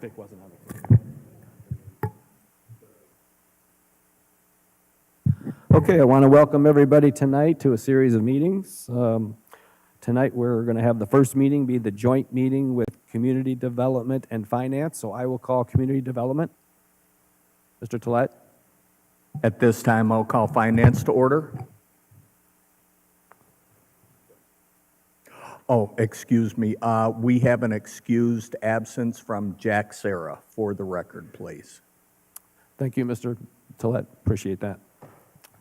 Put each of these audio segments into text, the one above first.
Vic wasn't on the. Okay, I want to welcome everybody tonight to a series of meetings. Tonight, we're going to have the first meeting be the joint meeting with Community Development and Finance, so I will call Community Development. Mr. Tolet? At this time, I'll call Finance to order. Oh, excuse me. We have an excused absence from Jack Sarah, for the record, please. Thank you, Mr. Tolet. Appreciate that.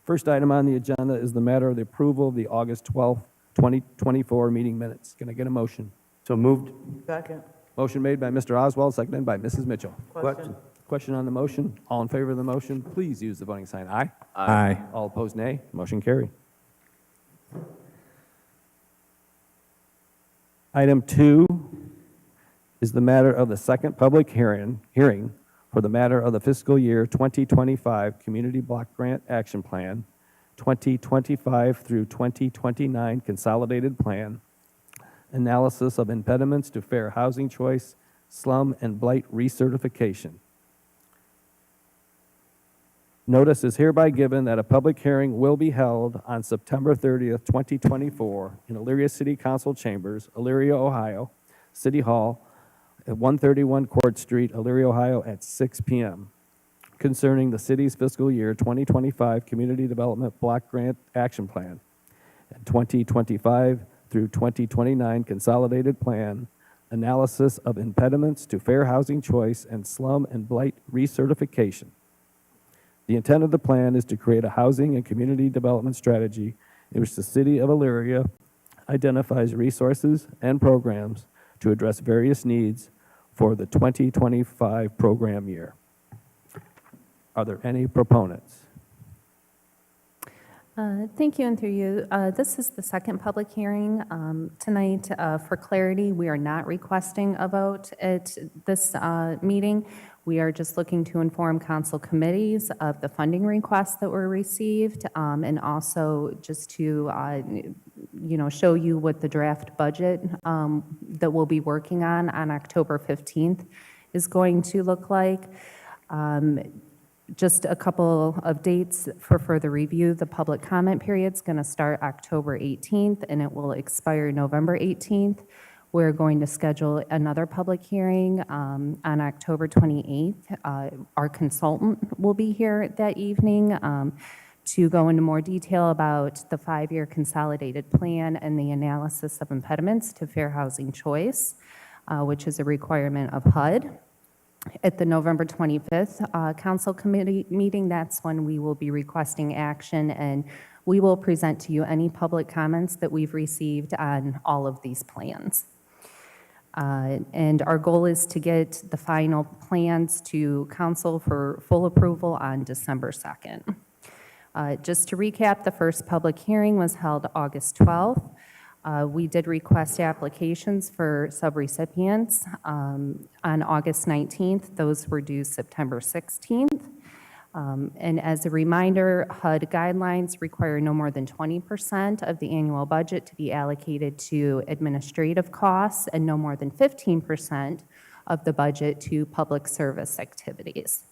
First item on the agenda is the matter of the approval of the August 12th, 2024 meeting minutes. Can I get a motion? So moved. Second. Motion made by Mr. Oswald, seconded by Mrs. Mitchell. Question. Question on the motion. All in favor of the motion, please use the voting sign aye. Aye. All opposed, nay. Motion carried. Item 2 is the matter of the second public hearing for the matter of the fiscal year 2025 Community Block Grant Action Plan, 2025 through 2029 Consolidated Plan, analysis of impediments to fair housing choice, slum and blight recertification. Notice is hereby given that a public hearing will be held on September 30th, 2024 in Elyria City Council Chambers, Elyria, Ohio, City Hall at 131 Court Street, Elyria, Ohio at 6 p.m. concerning the city's fiscal year 2025 Community Development Block Grant Action Plan and 2025 through 2029 Consolidated Plan, analysis of impediments to fair housing choice and slum and blight recertification. The intent of the plan is to create a housing and community development strategy in which the city of Elyria identifies resources and programs to address various needs for the 2025 program year. Are there any proponents? Thank you, and through you. This is the second public hearing. Tonight, for clarity, we are not requesting a vote at this meeting. We are just looking to inform council committees of the funding requests that were received, and also just to, show you what the draft budget that we'll be working on October 15th is going to look like. Just a couple of dates for further review. The public comment period is going to start October 18th, and it will expire November 18th. We're going to schedule another public hearing on October 28th. Our consultant will be here that evening to go into more detail about the 5-year consolidated plan and the analysis of impediments to fair housing choice, which is a requirement of HUD. At the November 25th council committee meeting, that's when we will be requesting action, and we will present to you any public comments that we've received on all of these plans. And our goal is to get the final plans to council for full approval on December 2nd. Just to recap, the first public hearing was held August 12th. We did request applications for subrecipients on August 19th. Those were due September 16th. And as a reminder, HUD guidelines require no more than 20% of the annual budget to be allocated to administrative costs and no more than 15% of the budget to public service activities.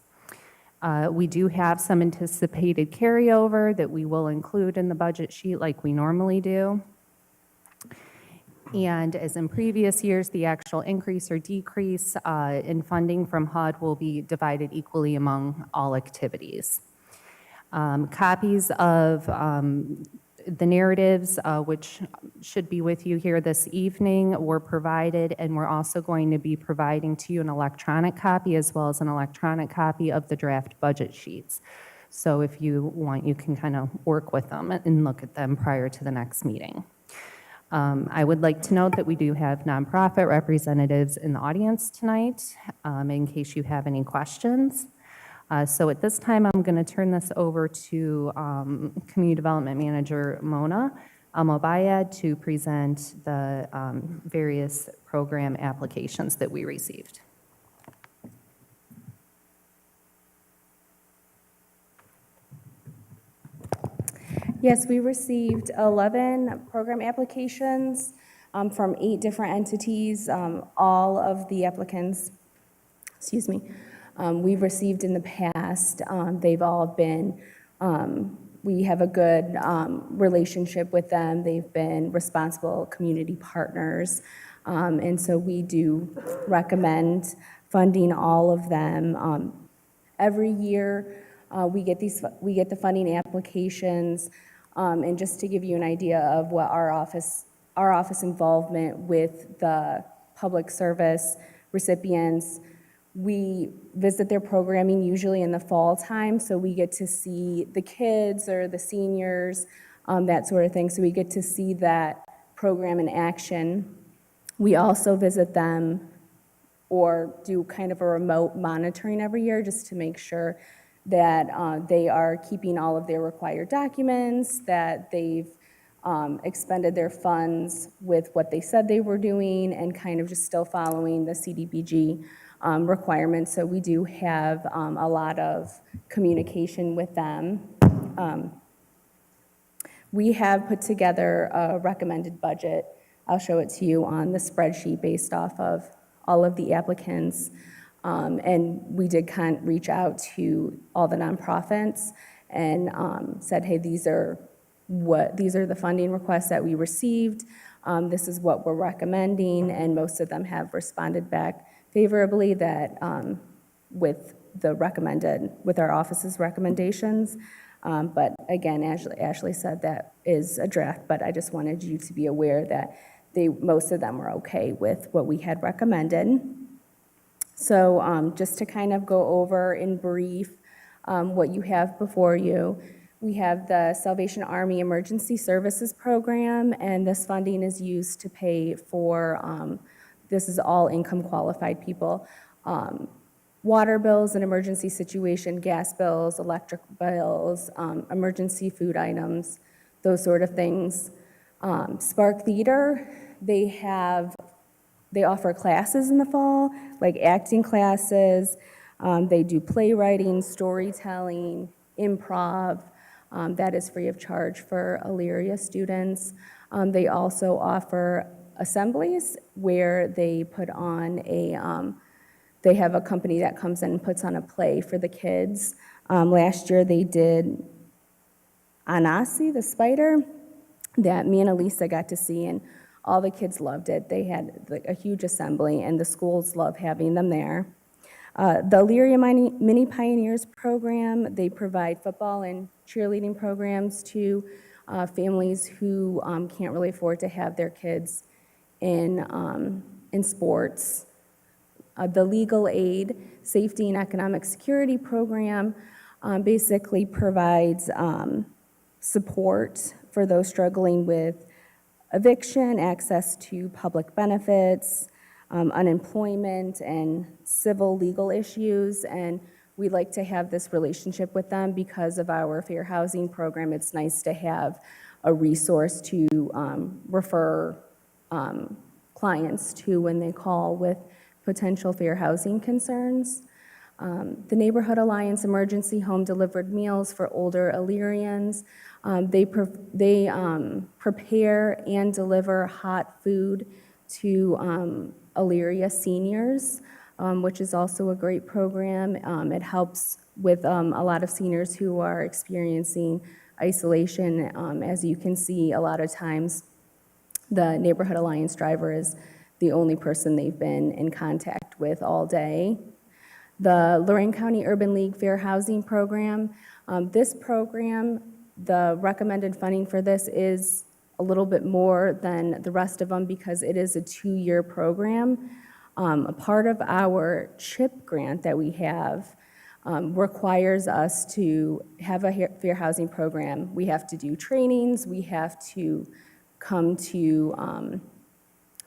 We do have some anticipated carryover that we will include in the budget sheet like we normally do. And as in previous years, the actual increase or decrease in funding from HUD will be divided equally among all activities. Copies of the narratives, which should be with you here this evening, were provided, and we're also going to be providing to you an electronic copy as well as an electronic copy of the draft budget sheets. So if you want, you can kind of work with them and look at them prior to the next meeting. I would like to note that we do have nonprofit representatives in the audience tonight, in case you have any questions. So at this time, I'm going to turn this over to Community Development Manager Mona Almobayad to present the various program applications that we received. Yes, we received 11 program applications from 8 different entities. All of the applicants excuse me, we've received in the past. They've all been, we have a good relationship with them. They've been responsible community partners. And so we do recommend funding all of them. Every year, we get the funding applications. And just to give you an idea of what our office involvement with the public service recipients, we visit their programming usually in the fall time, so we get to see the kids or the seniors, that sort of thing. So we get to see that program in action. We also visit them or do kind of a remote monitoring every year just to make sure that they are keeping all of their required documents, that they've expended their funds with what they said they were doing, and kind of just still following the CDBG requirements. So we do have a lot of communication with them. We have put together a recommended budget. I'll show it to you on the spreadsheet based off of all of the applicants. And we did reach out to all the nonprofits and said, hey, these are the funding requests that we received. This is what we're recommending, and most of them have responded back favorably that with our office's recommendations. But again, Ashley said that is a draft, but I just wanted you to be aware that most of them were okay with what we had recommended. So just to kind of go over in brief what you have before you, we have the Salvation Army Emergency Services Program, and this funding is used to pay for, this is all income qualified people, water bills in emergency situation, gas bills, electric bills, emergency food items, those sort of things. Spark Theater, they offer classes in the fall, like acting classes. They do playwriting, storytelling, improv. That is free of charge for Elyria students. They also offer assemblies where they put on they have a company that comes in and puts on a play for the kids. Last year they did Anansi, the spider, that me and Elisa got to see, and all the kids loved it. They had a huge assembly, and the schools love having them there. The Elyria Mini Pioneers program, they provide football and cheerleading programs to families who can't really afford to have their kids in sports. The Legal Aid Safety and Economic Security program basically provides support for those struggling with eviction, access to public benefits, unemployment, and civil legal issues. And we like to have this relationship with them because of our fair housing program. It's nice to have a resource to refer clients to when they call with potential fair housing concerns. The Neighborhood Alliance Emergency Home Delivered Meals for older Illyrians. They prepare and deliver hot food to Elyria seniors, which is also a great program. It helps with a lot of seniors who are experiencing isolation. As you can see, a lot of times the Neighborhood Alliance driver is the only person they've been in contact with all day. The Lorraine County Urban League Fair Housing Program. This program, the recommended funding for this is a little bit more than the rest of them because it is a 2-year program. A part of our CHIP grant that we have requires us to have a fair housing program. We have to do trainings, we have to come to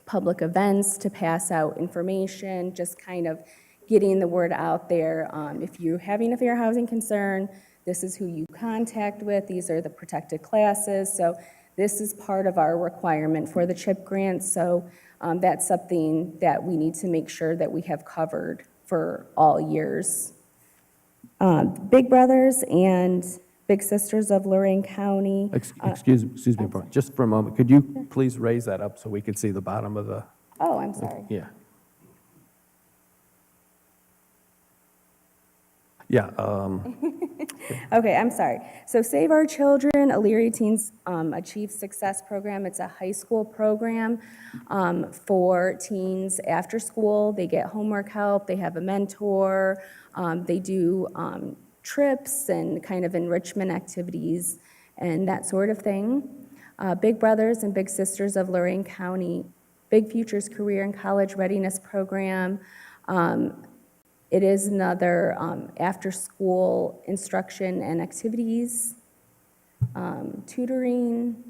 public events to pass out information, just kind of getting the word out there. If you're having a fair housing concern, this is who you contact with, these are the protected classes. So this is part of our requirement for the CHIP grant. So that's something that we need to make sure that we have covered for all years. Big Brothers and Big Sisters of Lorraine County. Excuse me, just for a moment. Could you please raise that up so we can see the bottom of the, Oh, I'm sorry. yeah. Yeah, Okay, I'm sorry. So Save Our Children, Elyria Teens Achieve Success Program, it's a high school program for teens after school. They get homework help, they have a mentor, they do trips and kind of enrichment activities and that sort of thing. Big Brothers and Big Sisters of Lorraine County, Big Futures Career and College Readiness Program. It is another after-school instruction and activities, tutoring,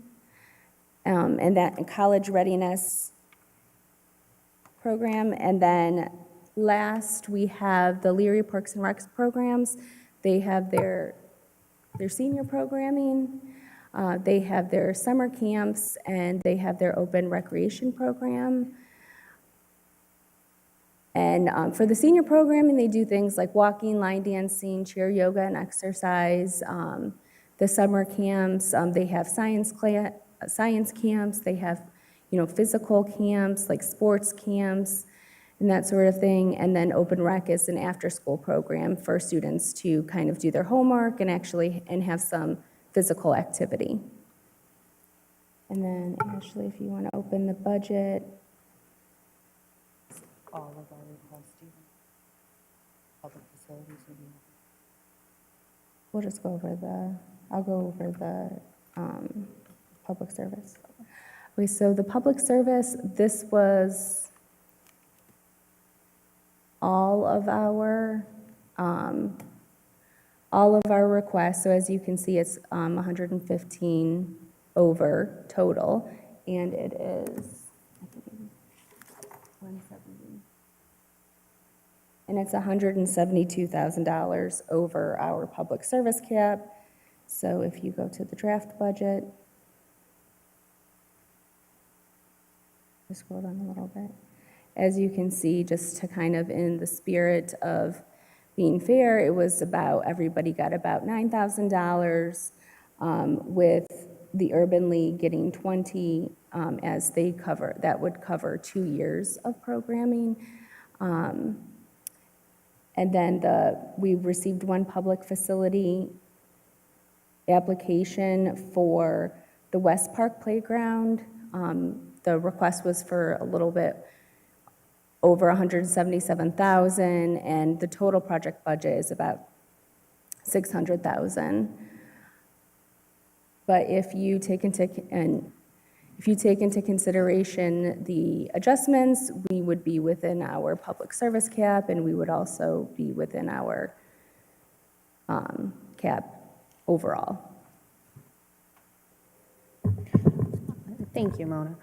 and that college readiness program. And then last, we have the Leary Parks and Recs programs. They have their senior programming, they have their summer camps, and they have their open recreation program. And for the senior programming, they do things like walking, line dancing, chair yoga, and exercise. The summer camps, they have science camps, they have, physical camps, like sports camps, and that sort of thing. And then Open Rec is an after-school program for students to kind of do their homework and have some physical activity. And then, Ashley, if you want to open the budget. All of our requests, Stephen. Public facilities would be. We'll just go over I'll go over the public service. Okay, so the public service, this was all of our requests. So as you can see, it's 115 over total, and it is, I think, 170. And it's $172,000 over our public service cap. So if you go to the draft budget, just scroll down a little bit. As you can see, just to kind of in the spirit of being fair, it was everybody got about $9,000, with the Urban League getting 20 as that would cover 2 years of programming. And then we received one public facility application for the West Park Playground. The request was for a little bit over $177,000, and the total project budget is about $600,000. But if you take into consideration the adjustments, we would be within our public service cap, and we would also be within our cap overall. Thank you, Mona.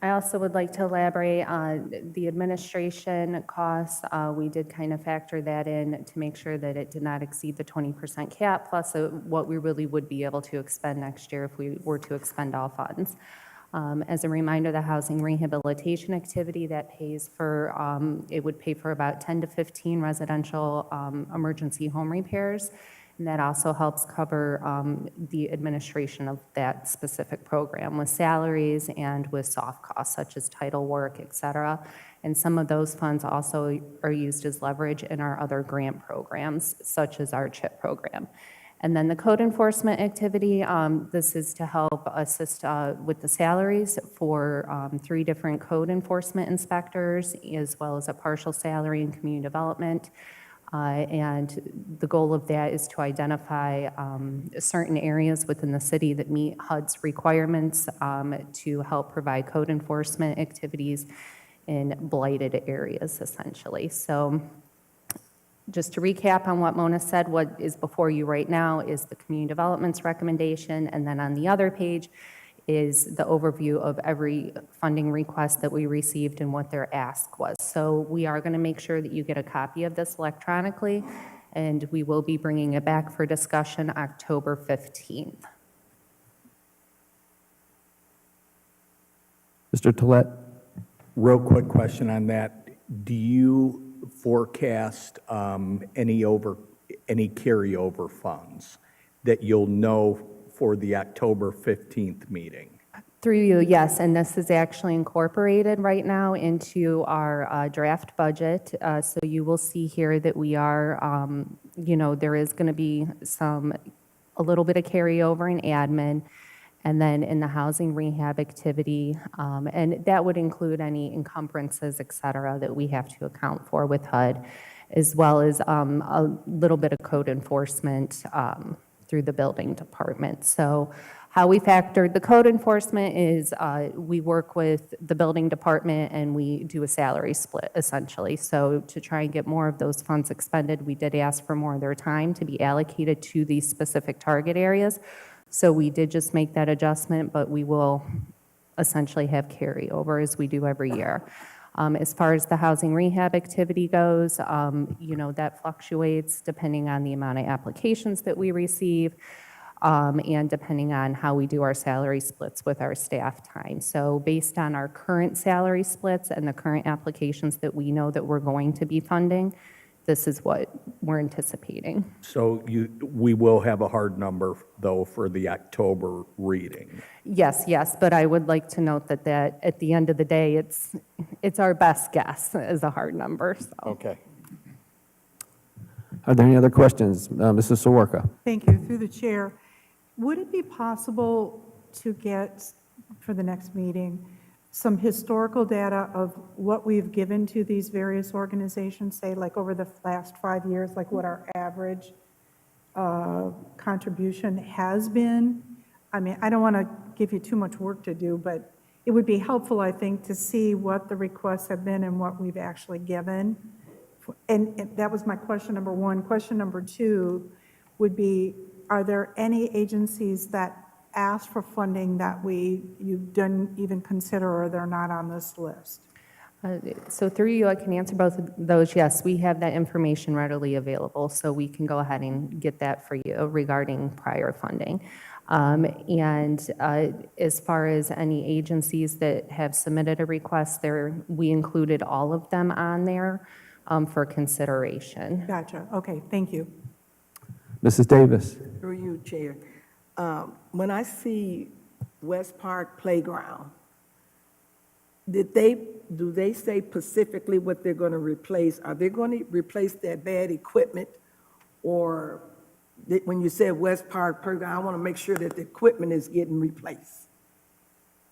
I also would like to elaborate on the administration costs. We did kind of factor that in to make sure that it did not exceed the 20% cap, plus what we really would be able to expend next year if we were to expend all funds. As a reminder, the housing rehabilitation activity that pays for, it would pay for about 10 to 15 residential emergency home repairs. And that also helps cover the administration of that specific program with salaries and with soft costs such as title work, et cetera. And some of those funds also are used as leverage in our other grant programs, such as our CHIP program. And then the code enforcement activity, this is to help assist with the salaries for 3 different code enforcement inspectors, as well as a partial salary in community development. And the goal of that is to identify certain areas within the city that meet HUD's requirements to help provide code enforcement activities in blighted areas, essentially. So just to recap on what Mona said, what is before you right now is the community development's recommendation, and then on the other page is the overview of every funding request that we received and what their ask was. So we are going to make sure that you get a copy of this electronically, and we will be bringing it back for discussion October 15th. Mr. Tolet? Real quick question on that. Do you forecast any carryover funds that you'll know for the October 15th meeting? Through you, yes, and this is actually incorporated right now into our draft budget. So you will see here that we are, there is going to be a little bit of carryover in admin, and then in the housing rehab activity, and that would include any encumbrances, et cetera, that we have to account for with HUD, as well as a little bit of code enforcement through the building department. So how we factored the code enforcement is we work with the building department and we do a salary split, essentially. So to try and get more of those funds expended, we did ask for more of their time to be allocated to these specific target areas. So we did just make that adjustment, but we will essentially have carryover as we do every year. As far as the housing rehab activity goes, that fluctuates depending on the amount of applications that we receive, and depending on how we do our salary splits with our staff time. So based on our current salary splits and the current applications that we know that we're going to be funding, this is what we're anticipating. So we will have a hard number, though, for the October reading. Yes, but I would like to note that at the end of the day, it's our best guess as a hard number, so. Okay. Are there any other questions? Mrs. Sawarka? Thank you. Through the chair, would it be possible to get, for the next meeting, some historical data of what we've given to these various organizations, say like over the last 5 years, like what our average contribution has been? I mean, I don't want to give you too much work to do, but it would be helpful, I think, to see what the requests have been and what we've actually given. And that was my question number one. Question number two would be, are there any agencies that asked for funding that you didn't even consider, or they're not on this list? So through you, I can answer both of those. Yes, we have that information readily available, so we can go ahead and get that for you regarding prior funding. And as far as any agencies that have submitted a request, we included all of them on there for consideration. Gotcha. Okay, thank you. Mrs. Davis? Through you, Chair. When I see West Park Playground, do they say specifically what they're going to replace? Are they going to replace that bad equipment? Or when you said West Park Playground, I want to make sure that the equipment is getting replaced.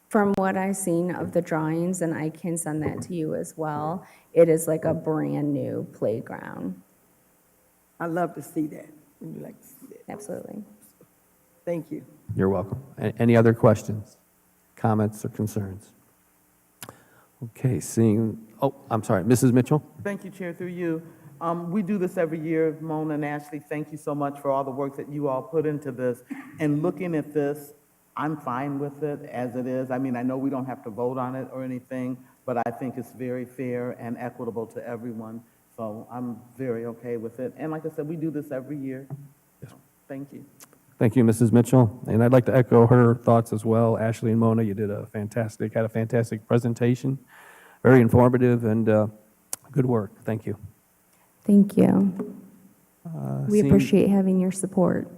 From what I've seen of the drawings, and I can send that to you as well, it is like a brand-new playground. I love to see that. Would you like to see that? Absolutely. Thank you. You're welcome. Any other questions, comments, or concerns? Okay, I'm sorry, Mrs. Mitchell? Thank you, Chair, through you. We do this every year. Mona and Ashley, thank you so much for all the work that you all put into this. And looking at this, I'm fine with it as it is. I mean, I know we don't have to vote on it or anything, but I think it's very fair and equitable to everyone. So I'm very okay with it. And like I said, we do this every year. So, thank you. Thank you, Mrs. Mitchell. And I'd like to echo her thoughts as well. Ashley and Mona, you had a fantastic presentation. Very informative and good work. Thank you. Thank you. We seeing- appreciate having your support.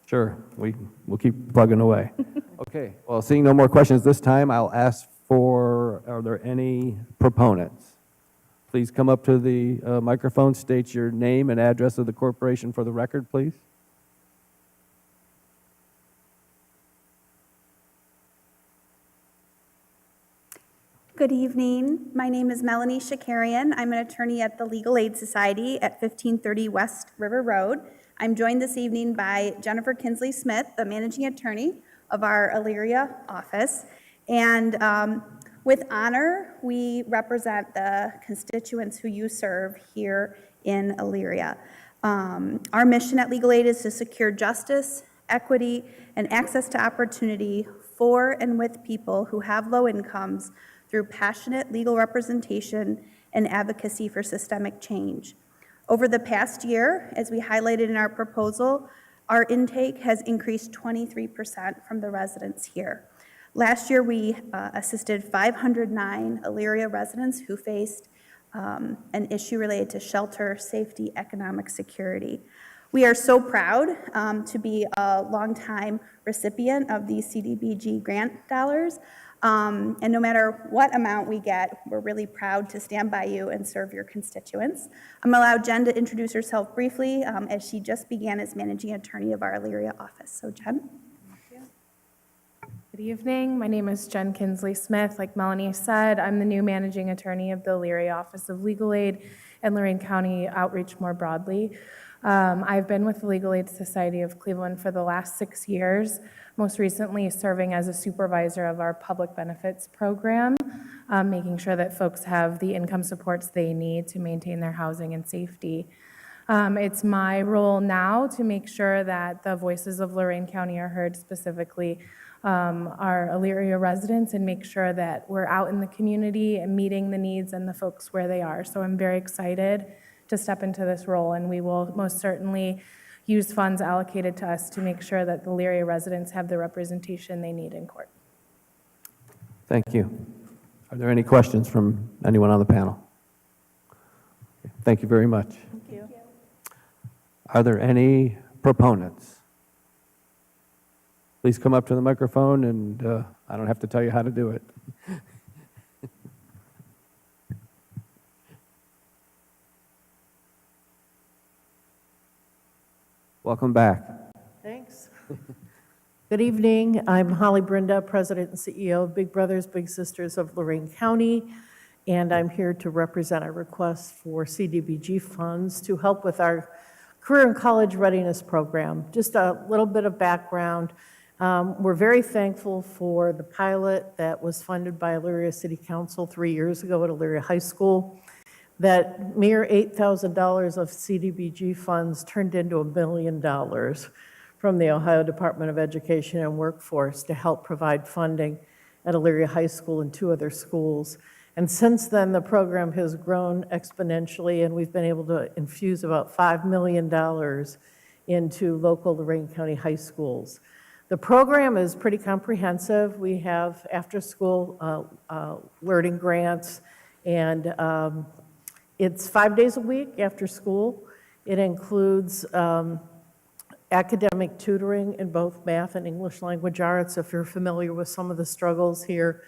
Sure, we'll keep plugging away. Okay, well, seeing no more questions this time, I'll ask are there any proponents? Please come up to the microphone, state your name and address of the corporation for the record, please. Good evening. My name is Melanie Shakarian. I'm an attorney at the Legal Aid Society at 1530 West River Road. I'm joined this evening by Jennifer Kinsley Smith, the managing attorney of our Elyria office. And with honor, we represent the constituents who you serve here in Elyria. Our mission at Legal Aid is to secure justice, equity, and access to opportunity for and with people who have low incomes through passionate legal representation and advocacy for systemic change. Over the past year, as we highlighted in our proposal, our intake has increased 23% from the residents here. Last year, we assisted 509 Elyria residents who faced an issue related to shelter, safety, economic security. We are so proud to be a longtime recipient of these CDBG grant dollars. And no matter what amount we get, we're really proud to stand by you and serve your constituents. I'm going to allow Jen to introduce herself briefly as she just began as managing attorney of our Elyria office. So Jen. Good evening. My name is Jen Kinsley Smith. Like Melanie said, I'm the new managing attorney of the Elyria Office of Legal Aid and Lorraine County Outreach more broadly. I've been with the Legal Aid Society of Cleveland for the last 6 years, most recently serving as a supervisor of our public benefits program, making sure that folks have the income supports they need to maintain their housing and safety. It's my role now to make sure that the voices of Lorraine County are heard, specifically our Elyria residents, and make sure that we're out in the community and meeting the needs and the folks where they are. So I'm very excited to step into this role, and we will most certainly use funds allocated to us to make sure that the Elyria residents have the representation they need in court. Thank you. Are there any questions from anyone on the panel? Thank you very much. Thank you. Are there any proponents? Please come up to the microphone, and I don't have to tell you how to do it. Welcome back. Thanks. Good evening. I'm Holly Brenda, President and CEO of Big Brothers Big Sisters of Lorraine County, and I'm here to represent our request for CDBG funds to help with our Career and College Readiness Program. Just a little bit of background. We're very thankful for the pilot that was funded by Elyria City Council 3 years ago at Elyria High School. That mere $8,000 of CDBG funds turned into $1 million from the Ohio Department of Education and Workforce to help provide funding at Elyria High School and 2 other schools. And since then, the program has grown exponentially, and we've been able to infuse about $5 million into local Lorraine County high schools. The program is pretty comprehensive. We have after-school learning grants, and it's 5 days a week after school. It includes academic tutoring in both math and English language arts. If you're familiar with some of the struggles here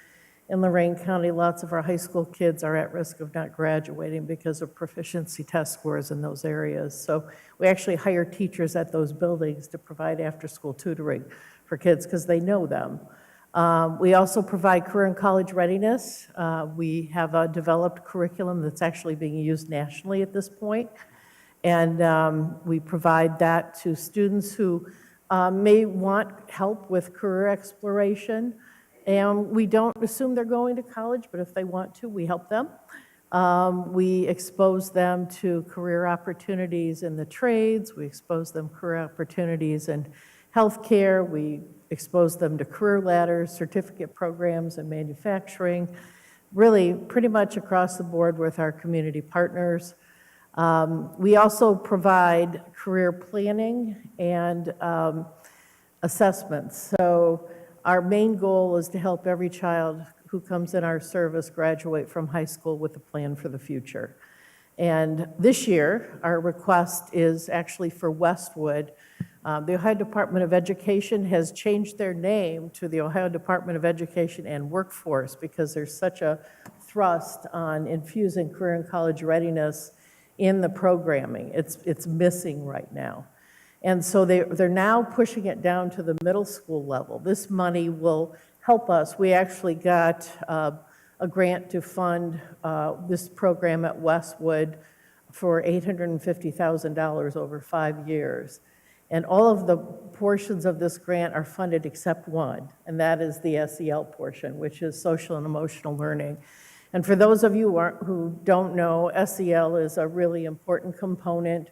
in Lorraine County, lots of our high school kids are at risk of not graduating because of proficiency test scores in those areas. So we actually hire teachers at those buildings to provide after-school tutoring for kids because they know them. We also provide career and college readiness. We have a developed curriculum that's actually being used nationally at this point. And we provide that to students who may want help with career exploration. And we don't assume they're going to college, but if they want to, we help them. We expose them to career opportunities in the trades. We expose them career opportunities in healthcare. We expose them to career ladders, certificate programs, and manufacturing, really pretty much across the board with our community partners. We also provide career planning and assessments. So our main goal is to help every child who comes in our service graduate from high school with a plan for the future. And this year, our request is actually for Westwood. The Ohio Department of Education has changed their name to the Ohio Department of Education and Workforce because there's such a thrust on infusing career and college readiness in the programming. It's missing right now. And so they're now pushing it down to the middle school level. This money will help us. We actually got a grant to fund this program at Westwood for $850,000 over 5 years. And all of the portions of this grant are funded except one, and that is the SEL portion, which is social and emotional learning. And for those of you who don't know, SEL is a really important component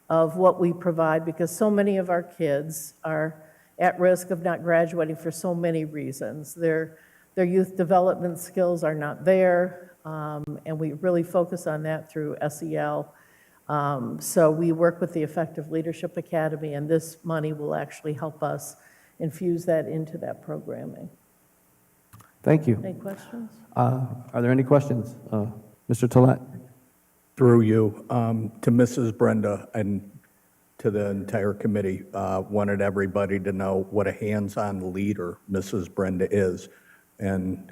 of what we provide because so many of our kids are at risk of not graduating for so many reasons. Their youth development skills are not there, and we really focus on that through SEL. So we work with the Effective Leadership Academy, and this money will actually help us infuse that into that programming. Thank you. Any questions? Are there any questions? Mr. Tolet? Through you, to Mrs. Brenda and to the entire committee. Wanted everybody to know what a hands-on leader Mrs. Brenda is. And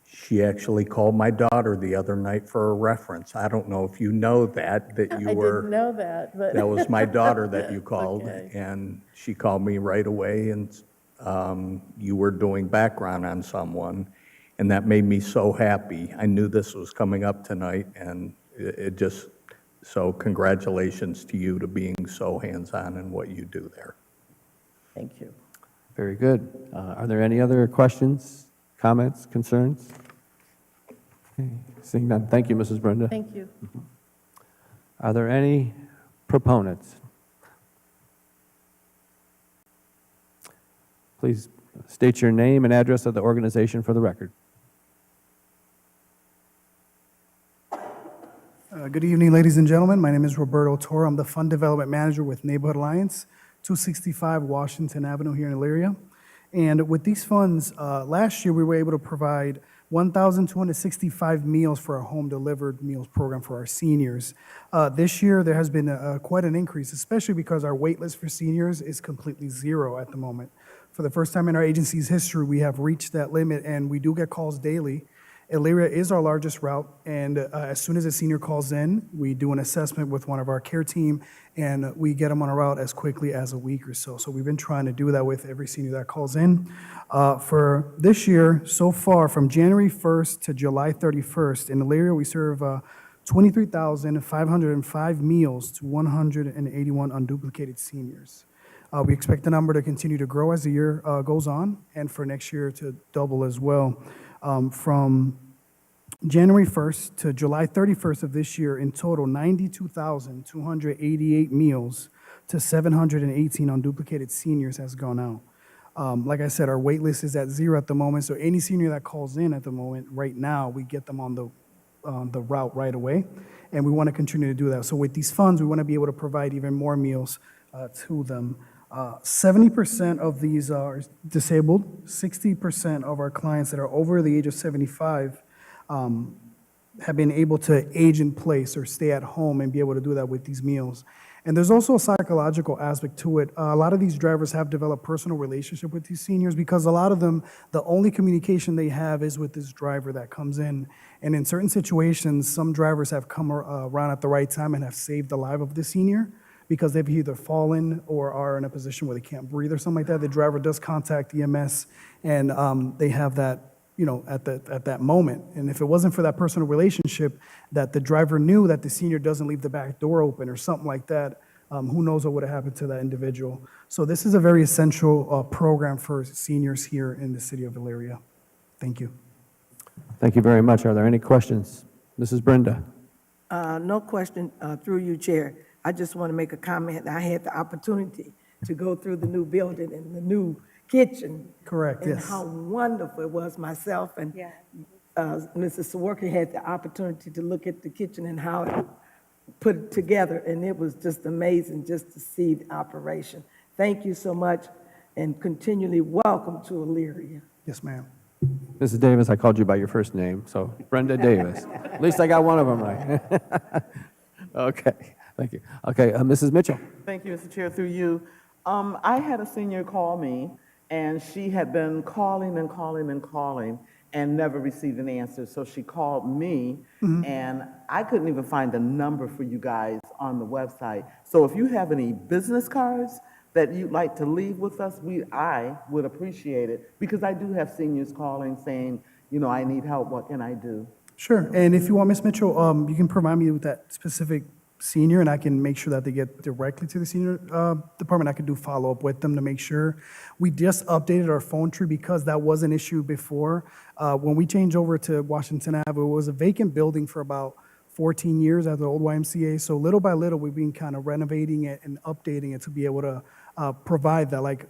she actually called my daughter the other night for a reference. I don't know if you know that you I were. didn't know that, but. That was my daughter that you called, Okay. and she called me right away, and you were doing background on someone, and that made me so happy. I knew this was coming up tonight, and it just, so congratulations to you to being so hands-on in what you do there. Thank you. Very good. Are there any other questions, comments, concerns? Okay, seeing none, thank you, Mrs. Brenda. Thank you. Are there any proponents? Please state your name and address of the organization for the record. Good evening, ladies and gentlemen. My name is Roberto Toro. I'm the Fund Development Manager with Neighborhood Alliance, 265 Washington Avenue here in Elyria. And with these funds, last year we were able to provide 1,265 meals for our home-delivered meals program for our seniors. This year there has been quite an increase, especially because our wait list for seniors is completely zero at the moment. For the first time in our agency's history, we have reached that limit, and we do get calls daily. Elyria is our largest route, and as soon as a senior calls in, we do an assessment with one of our care team, and we get them on a route as quickly as a week or so. So we've been trying to do that with every senior that calls in. For this year, so far, from January 1st to July 31st, in Elyria, we serve 23,505 meals to 181 unduplicated seniors. We expect the number to continue to grow as the year goes on, and for next year to double as well. From January 1st to July 31st of this year, in total, 92,288 meals to 718 unduplicated seniors has gone out. Like I said, our wait list is at zero at the moment, so any senior that calls in at the moment, right now, we get them on the route right away, and we want to continue to do that. So with these funds, we want to be able to provide even more meals to them. 70% of these are disabled. 60% of our clients that are over the age of 75 have been able to age in place or stay at home and be able to do that with these meals. And there's also a psychological aspect to it. A lot of these drivers have developed personal relationship with these seniors because a lot of them, the only communication they have is with this driver that comes in. And in certain situations, some drivers have come around at the right time and have saved the life of the senior, because they've either fallen or are in a position where they can't breathe or something like that. The driver does contact EMS, and they have that, at that moment. And if it wasn't for that personal relationship, that the driver knew that the senior doesn't leave the back door open or something like that, who knows what would have happened to that individual. So this is a very essential program for seniors here in the city of Elyria. Thank you. Thank you very much. Are there any questions? Mrs. Brenda? No question, through you, Chair. I just want to make a comment. I had the opportunity to go through the new building and the new kitchen. Correct, And yes. how wonderful it was. Myself and Mrs. Sawarka had the opportunity to look at the kitchen and how it put together, and it was just amazing just to see the operation. Thank you so much, and continually welcome to Elyria. Yes, ma'am. Mrs. Davis, I called you by your first name, so Brenda Davis. At least I got one of them right. Okay, thank you. Okay, Mrs. Mitchell. Thank you, Mr. Chair, through you. I had a senior call me, and she had been calling and calling and calling and never received an answer. So she called me, and I couldn't even find a number for you guys on the website. So if you have any business cards that you'd like to leave with us, I would appreciate it, because I do have seniors calling saying, I need help, what can I do? Sure, and if you want, Ms. Mitchell, you can provide me with that specific senior, and I can make sure that they get directly to the senior department. I can do follow-up with them to make sure. We just updated our phone tree because that was an issue before. When we changed over to Washington Avenue, it was a vacant building for about 14 years at the old YMCA. So little by little, we've been kind of renovating it and updating it to be able to provide that. Like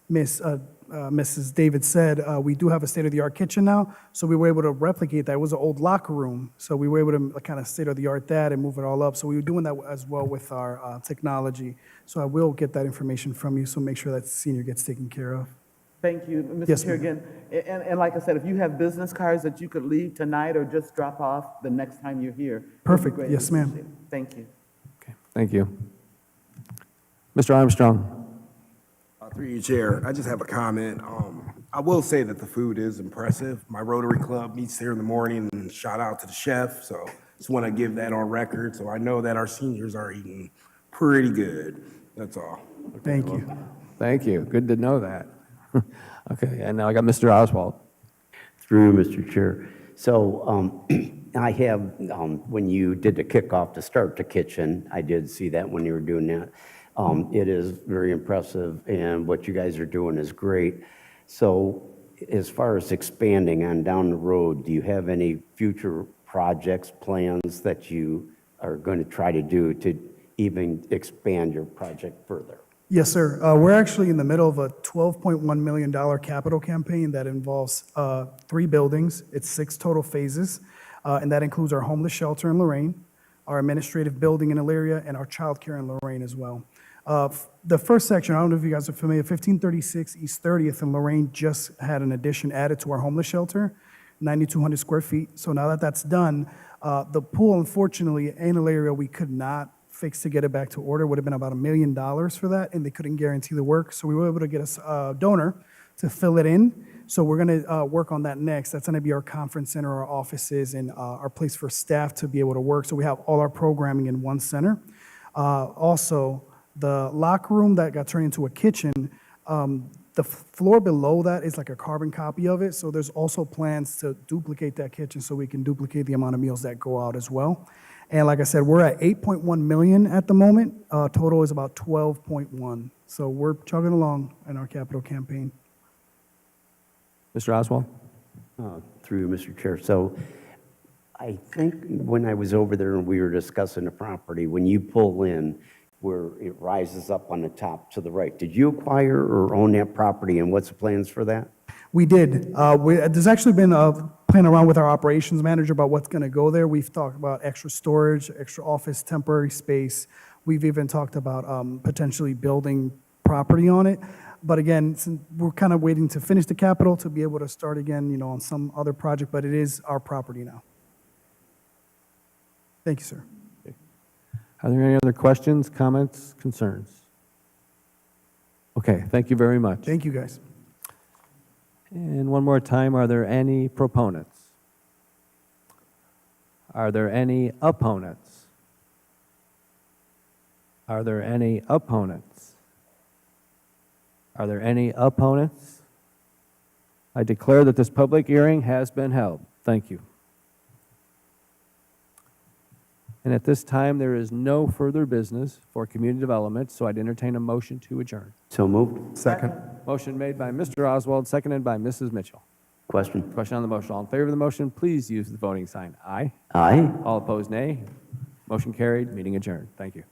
Mrs. David said, we do have a state-of-the-art kitchen now, so we were able to replicate that. It was an old locker room, so we were able to kind of state-of-the-art that and move it all up. So we were doing that as well with our technology. So I will get that information from you, so make sure that senior gets taken care of. Thank you, Mr. Yes, Chair, ma'am. again. And like I said, if you have business cards that you could leave tonight or just drop off the next time you're here. it'd be Perfect. greatly Yes, ma'am. appreciated. Thank you. Okay, thank you. Mr. Armstrong. Through you, Chair, I just have a comment. I will say that the food is impressive. My Rotary Club meets there in the morning, and shout out to the chef, so just want to give that on record. So I know that our seniors are eating pretty good. That's all. Thank you. Thank you. Good to know that. Okay, and now I got Mr. Oswald. Through Mr. Chair. So I have, when you did the kickoff to start the kitchen, I did see that when you were doing that. It is very impressive, and what you guys are doing is great. So as far as expanding on down the road, do you have any future projects, plans that you are going to try to do to even expand your project further? Yes, sir. We're actually in the middle of a $12.1 million capital campaign that involves 3 buildings. It's 6 total phases, and that includes our homeless shelter in Lorraine, our administrative building in Elyria, and our childcare in Lorraine as well. The first section, I don't know if you guys are familiar, 1536 East 30th in Lorraine just had an addition added to our homeless shelter, 9,200 square feet. So now that that's done, the pool, unfortunately, in Elyria, we could not fix to get it back to order. Would have been about $1 million for that, and they couldn't guarantee the work. So we were able to get a donor to fill it in. So we're going to work on that next. That's going to be our conference center, our offices, and our place for staff to be able to work. So we have all our programming in one center. Also, the locker room that got turned into a kitchen, the floor below that is like a carbon copy of it. So there's also plans to duplicate that kitchen so we can duplicate the amount of meals that go out as well. And like I said, we're at 8.1 million at the moment. Total is about 12.1. So we're chugging along in our capital campaign. Mr. Oswald? Through Mr. Chair. So I think when I was over there and we were discussing the property, when you pull in where it rises up on the top to the right, did you acquire or own that property, and what's the plans for that? We did. There's actually been playing around with our operations manager about what's going to go there. We've talked about extra storage, extra office, temporary space. We've even talked about potentially building property on it. But again, we're kind of waiting to finish the capital to be able to start again, on some other project, but it is our property now. Thank you, sir. Are there any other questions, comments, concerns? Okay, thank you very much. Thank you, guys. And one more time, are there any proponents? Are there any opponents? Are there any opponents? Are there any opponents? I declare that this public hearing has been held. Thank you. And at this time, there is no further business for community development, so I'd entertain a motion to adjourn. So moved. Second. Motion made by Mr. Oswald, seconded by Mrs. Mitchell. Question? Question on the motion. All in favor of the motion, please use the voting sign. Aye. Aye. All opposed, nay. Motion carried, meeting adjourned. Thank you.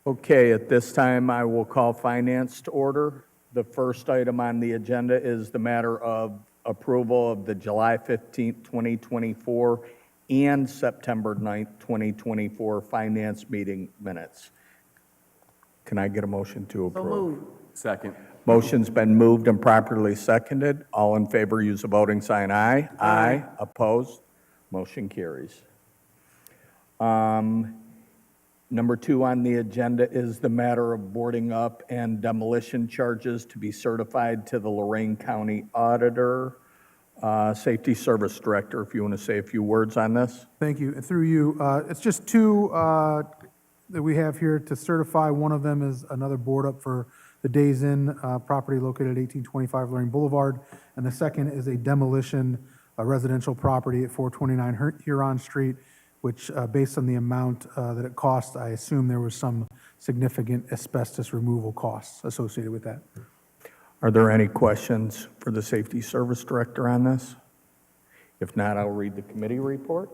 Okay, at this time, I will call finance to order. The first item on the agenda is the matter of approval of the July 15th, 2024 and September 9th, 2024 finance meeting minutes. Can I get a motion to approve? Second. Motion's been moved and properly seconded. All in favor, use a voting sign aye. Aye. Opposed? Motion carries. Number 2 on the agenda is the matter of boarding up and demolition charges to be certified to the Lorraine County Auditor. Safety Service Director, if you want to say a few words on this. Thank you. Through you, it's just 2 that we have here to certify. One of them is another board up for the Days Inn property located at 1825 Lorraine Boulevard, and the second is a demolition, residential property at 429 Huron Street, which, based on the amount that it cost, I assume there was some significant asbestos removal costs associated with that. Are there any questions for the Safety Service Director on this? If not, I'll read the committee report.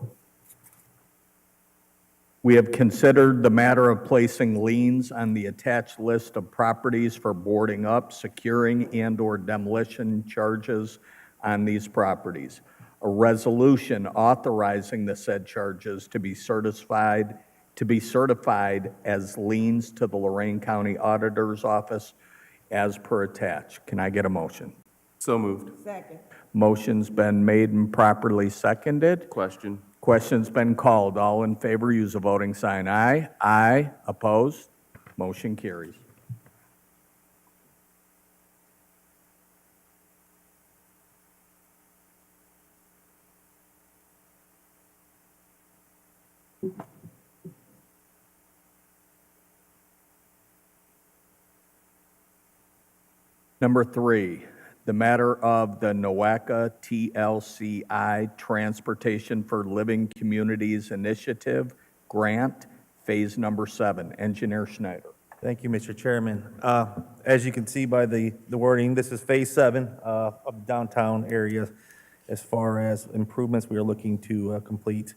We have considered the matter of placing liens on the attached list of properties for boarding up, securing, and/or demolition charges on these properties. A resolution authorizing the said charges to be certified as liens to the Lorraine County Auditor's Office as per attached. Can I get a motion? So moved. Second. Motion's been made and properly seconded. Question. Question's been called. All in favor, use a voting sign aye. Aye. Opposed? Motion carries. Number 3, the matter of the NOACA TLCI Transportation for Living Communities Initiative Grant, Phase Number 7. Engineer Schneider. Thank you, Mr. Chairman. As you can see by the wording, this is Phase 7 of the downtown area as far as improvements we are looking to complete.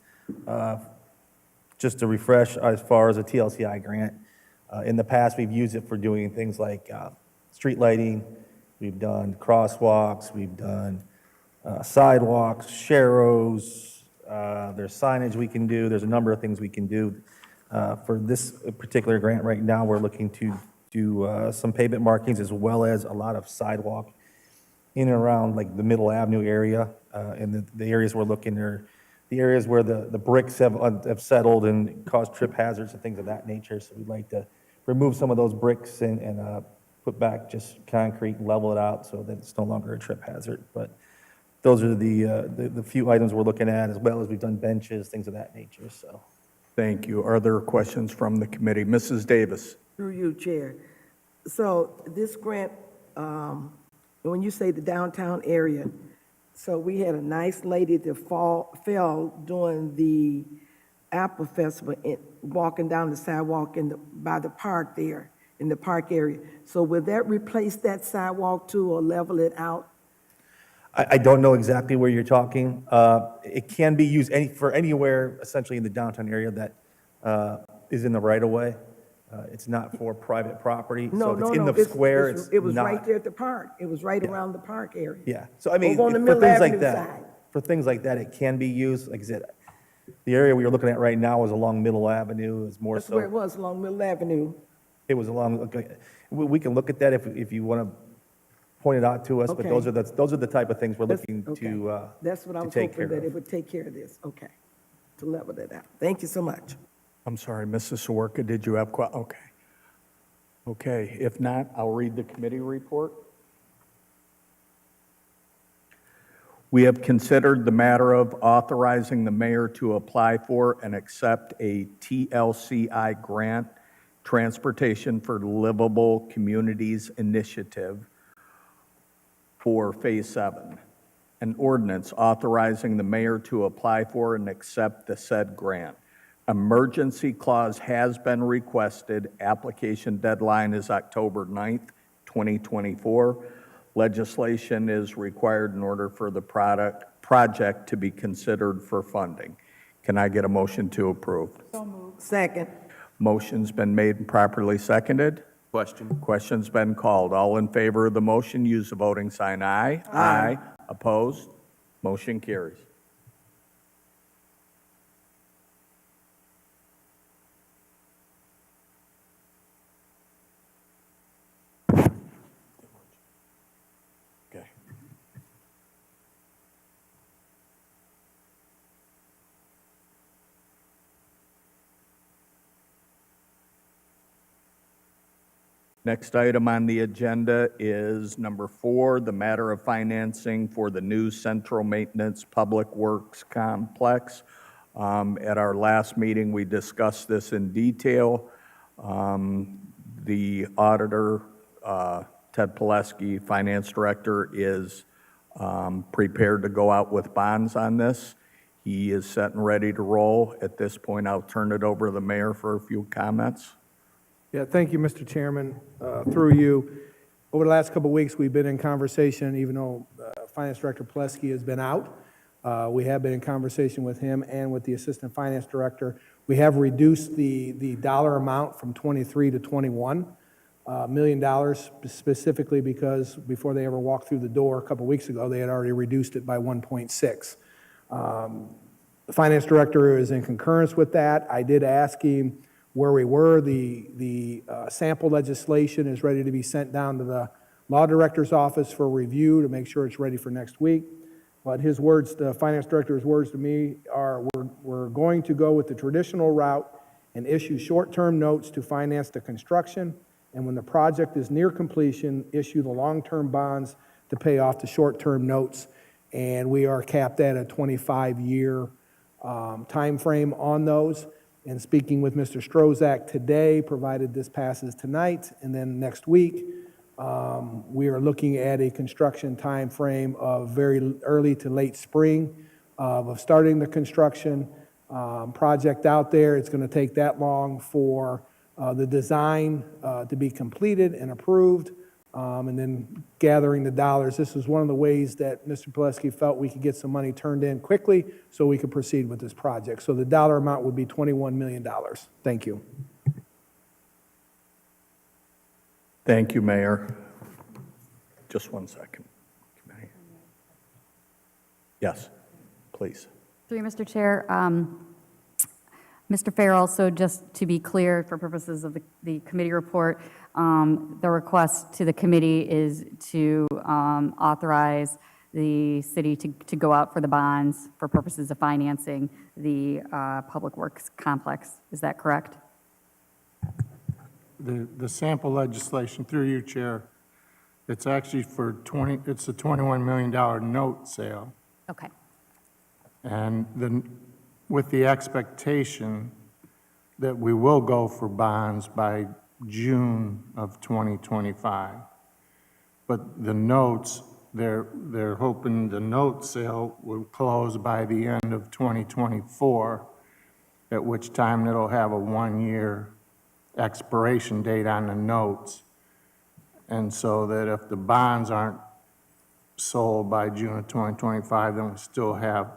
Just to refresh, as far as a TLCI grant, in the past, we've used it for doing things like street lighting, we've done crosswalks, we've done sidewalks, sharrows, there's signage we can do, there's a number of things we can do. For this particular grant right now, we're looking to do some pavement markings as well as a lot of sidewalk in and around like the Middle Avenue area. And the areas we're looking are the areas where the bricks have settled and caused trip hazards and things of that nature. So we'd like to remove some of those bricks and put back just concrete, level it out so that it's no longer a trip hazard. But those are the few items we're looking at, as well as we've done benches, things of that nature, so. Thank you. Are there questions from the committee? Mrs. Davis. Through you, Chair. So this grant, when you say the downtown area, so we had a nice lady that fell during the Apple Festival, walking down the sidewalk by the park there, in the park area. So will that replace that sidewalk too, or level it out? I don't know exactly where you're talking. It can be used for anywhere essentially in the downtown area that is in the right-of-way. It's not for private property. No, So if it's in the square, it's not. It was right there at the park. It was right around the park area. Yeah, so I mean, Over on the for Middle things like Avenue that, side. for things like that, it can be used. Like I said, the area we are looking at right now is along Middle Avenue, is more That's where it so, was, along Middle Avenue. it was along, okay, we can look at that if you want to point it out to us, but Okay. those are the type of things we're looking Okay. to That's what I to was take hoping care that it of. would take care of this. Okay, to level that out. Thank you so much. I'm sorry, Mrs. Sawarka, did you have okay. Okay, if not, I'll read the committee report. We have considered the matter of authorizing the mayor to apply for and accept a TLCI grant, Transportation for Livable Communities Initiative, for Phase 7. An ordinance authorizing the mayor to apply for and accept the said grant. Emergency clause has been requested. Application deadline is October 9th, 2024. Legislation is required in order for the project to be considered for funding. Can I get a motion to approve? Second. Motion's been made and properly seconded. Question. Question's been called. All in favor of the motion, use the voting sign aye. Aye. Opposed? Motion carries. Okay. Next item on the agenda is number 4, the matter of financing for the new Central Maintenance Public Works Complex. At our last meeting, we discussed this in detail. The auditor, Ted Pileski, Finance Director, is prepared to go out with bonds on this. He is set and ready to roll. At this point, I'll turn it over to the mayor for a few comments. Yeah, thank you, Mr. Chairman. Through you, over the last couple of weeks, we've been in conversation, even though Finance Director Pileski has been out. We have been in conversation with him and with the Assistant Finance Director. We have reduced the dollar amount from 23 to 21 million dollars, specifically because before they ever walked through the door a couple of weeks ago, they had already reduced it by 1.6. The Finance Director is in concurrence with that. I did ask him where we were. The sample legislation is ready to be sent down to the Law Director's office for review to make sure it's ready for next week. But his words, the Finance Director's words to me are, we're going to go with the traditional route and issue short-term notes to finance the construction, and when the project is near completion, issue the long-term bonds to pay off the short-term notes. And we are capped at a 25-year time frame on those. And speaking with Mr. Strozak today, provided this passes tonight, and then next week, we are looking at a construction time frame of very early to late spring of starting the construction project out there. It's going to take that long for the design to be completed and approved, and then gathering the dollars. This is one of the ways that Mr. Pileski felt we could get some money turned in quickly so we could proceed with this project. So the dollar amount would be $21 million. Thank you. Thank you, Mayor. Just one second. Yes, please. Through you, Mr. Chair. Mr. Farrell, so just to be clear, for purposes of the committee report, the request to the committee is to authorize the city to go out for the bonds for purposes of financing the Public Works Complex. Is that correct? The sample legislation, through you, Chair, it's actually for it's a $21 million note sale. Okay. And with the expectation that we will go for bonds by June of 2025. But the notes, they're hoping the note sale will close by the end of 2024, at which time it'll have a 1-year expiration date on the notes. And so that if the bonds aren't sold by June of 2025, then we still have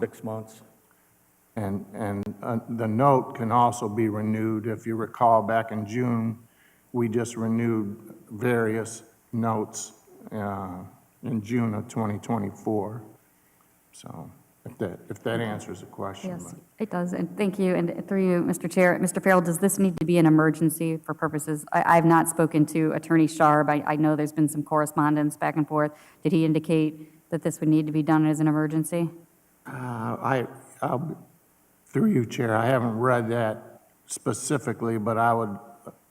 6 months. And the note can also be renewed. If you recall, back in June, we just renewed various notes in June of 2024. So if that answers the question. Yes, it does, and thank you. And through you, Mr. Chair, Mr. Farrell, does this need to be an emergency for purposes? I've not spoken to Attorney Sharp. I know there's been some correspondence back and forth. Did he indicate that this would need to be done as an emergency? Through you, Chair, I haven't read that specifically, but I would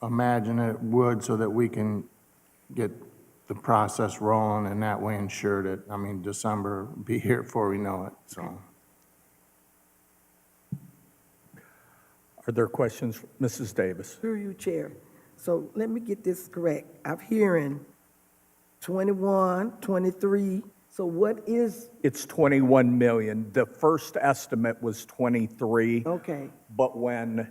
imagine it would, so that we can get the process rolling and that way ensure that, I mean, December will be here before we know it, so. Are there questions? Mrs. Davis. Through you, Chair. So let me get this correct. I'm hearing 21, 23. So what is, It's 21 million. The first estimate was 23. okay, But when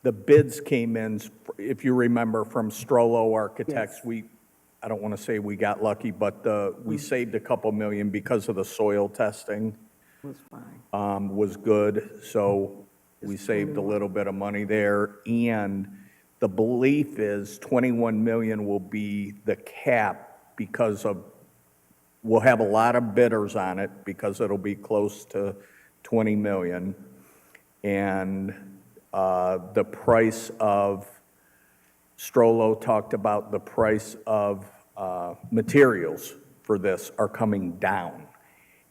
the bids came in, if you remember, from Strollo Architects, I don't want to say we got lucky, but we saved a couple million because of the soil testing was fine. was good. So We saved a little bit of money there, and the belief is 21 million will be the cap because of, we'll have a lot of bidders on it because it'll be close to 20 million. And the price of, Strollo talked about the price of materials for this are coming down.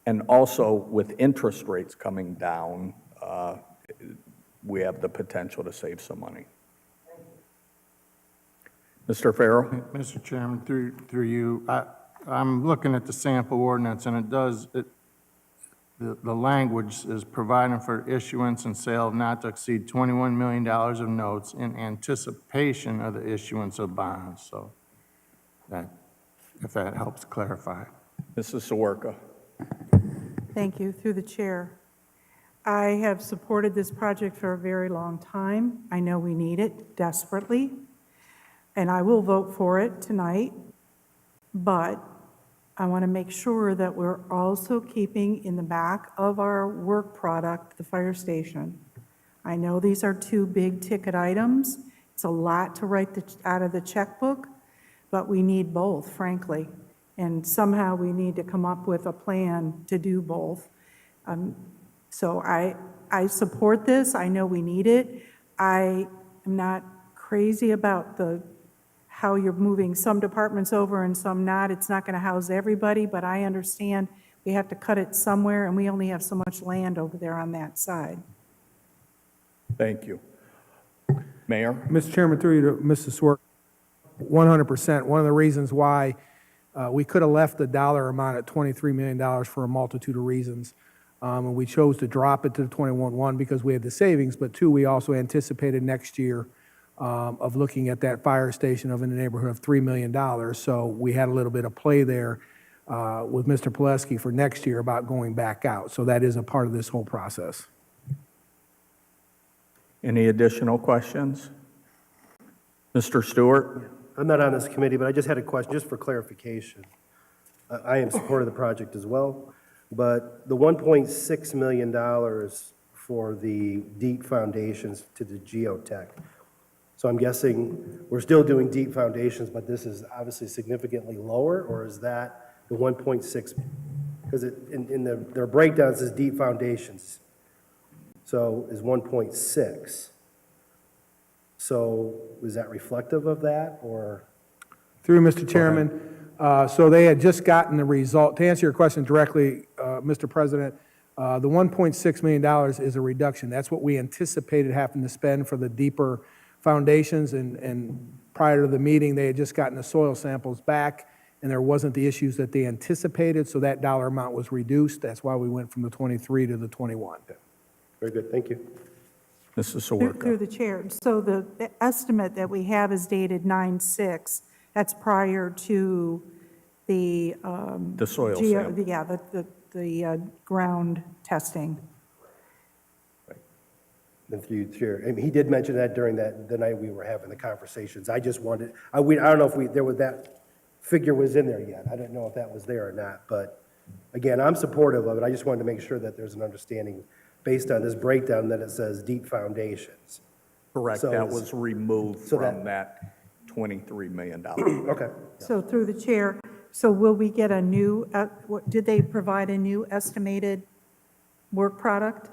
And also with interest rates coming down, we have the potential to save some money. Mr. Farrell? Mr. Chairman, through you, I'm looking at the sample ordinance, and it does, the language is providing for issuance and sale of not to exceed $21 million of notes in anticipation of the issuance of bonds. So that, if that helps clarify. Mrs. Sawerka? Thank you. Through the chair. I have supported this project for a very long time. I know we need it desperately, and I will vote for it tonight, but I want to make sure that we're also keeping in the back of our work product the fire station. I know these are two big ticket items. It's a lot to write out of the checkbook, but we need both, frankly. And somehow we need to come up with a plan to do both. So I support this. I know we need it. I am not crazy about how you're moving some departments over and some not. It's not going to house everybody, but I understand we have to cut it somewhere, and we only have so much land over there on that side. Thank you. Mayor? Mr. Chairman, through you to Mrs. Swerk, 100%. One of the reasons why we could have left the dollar amount at $23 million for a multitude of reasons. And we chose to drop it to the 21.1 because we had the savings, but two, we also anticipated next year of looking at that fire station of in the neighborhood of $3 million. So we had a little bit of play there with Mr. Pileski for next year about going back out. So that is a part of this whole process. Any additional questions? Mr. Stewart? I'm not on this committee, but I just had a question, just for clarification. I am supportive of the project as well, but the $1.6 million for the deep foundations to the geotech. So I'm guessing we're still doing deep foundations, but this is obviously significantly lower, or is that the 1.6? Because in their breakdowns is deep foundations. So is 1.6. So is that reflective of that, or? Through Mr. Chairman, so they had just gotten the result. To answer your question directly, Mr. President, the $1.6 million is a reduction. That's what we anticipated having to spend for the deeper foundations, and prior to the meeting, they had just gotten the soil samples back, and there wasn't the issues that they anticipated, so that dollar amount was reduced. That's why we went from the 23 to the 21. Very good, thank you. Mrs. Through Sawerka? the chair. So the estimate that we have is dated 9/6. That's prior to the. The soil sample. Yeah, the ground testing. And through you, Chair, I mean, he did mention that during the night we were having the conversations. I just wanted, I don't know if that figure was in there yet. I don't know if that was there or not, but again, I'm supportive of it. I just wanted to make sure that there's an understanding based on this breakdown that it says deep foundations. Correct, So that it's- was removed so from that $23 million. Okay. So through the chair, so will we get a new, did they provide a new estimated work product?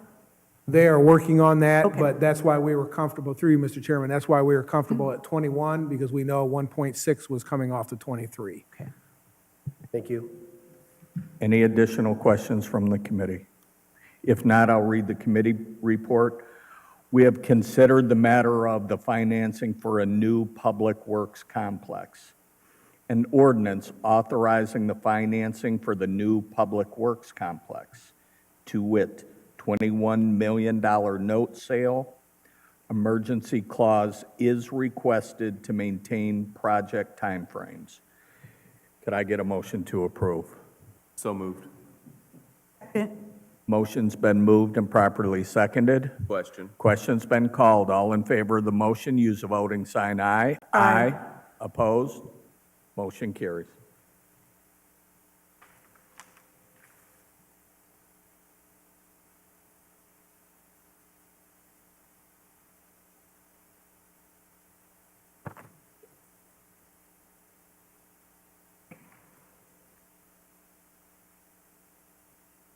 They are working on that, Okay. but that's why we were comfortable, through you, Mr. Chairman, that's why we were comfortable at 21, because we know 1.6 was coming off the 23. Okay. Thank you. Any additional questions from the committee? If not, I'll read the committee report. We have considered the matter of the financing for a new public works complex. An ordinance authorizing the financing for the new public works complex, to wit, $21 million note sale. Emergency clause is requested to maintain project timeframes. Could I get a motion to approve? So moved. Motion's been moved and properly seconded. Question. Question's been called. All in favor of the motion, use the voting sign aye. Aye. Opposed? Motion carries.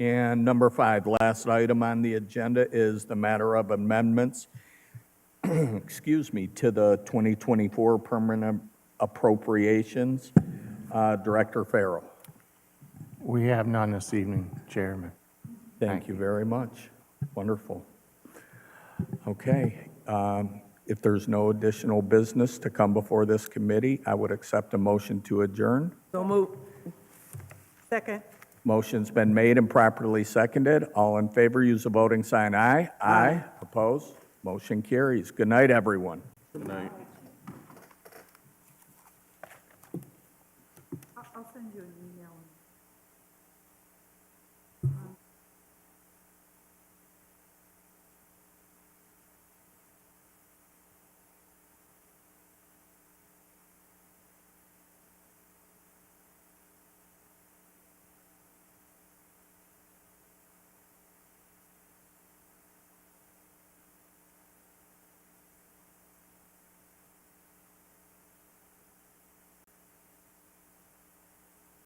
And number 5, last item on the agenda is the matter of amendments, excuse me, to the 2024 permanent appropriations. Director Farrell. We have none this evening, Chairman. Thank you very much. Wonderful. Okay, if there's no additional business to come before this committee, I would accept a motion to adjourn. So move. Second. Motion's been made and properly seconded. All in favor, use the voting sign aye. Aye. Opposed? Motion carries. Good night, everyone. Good night.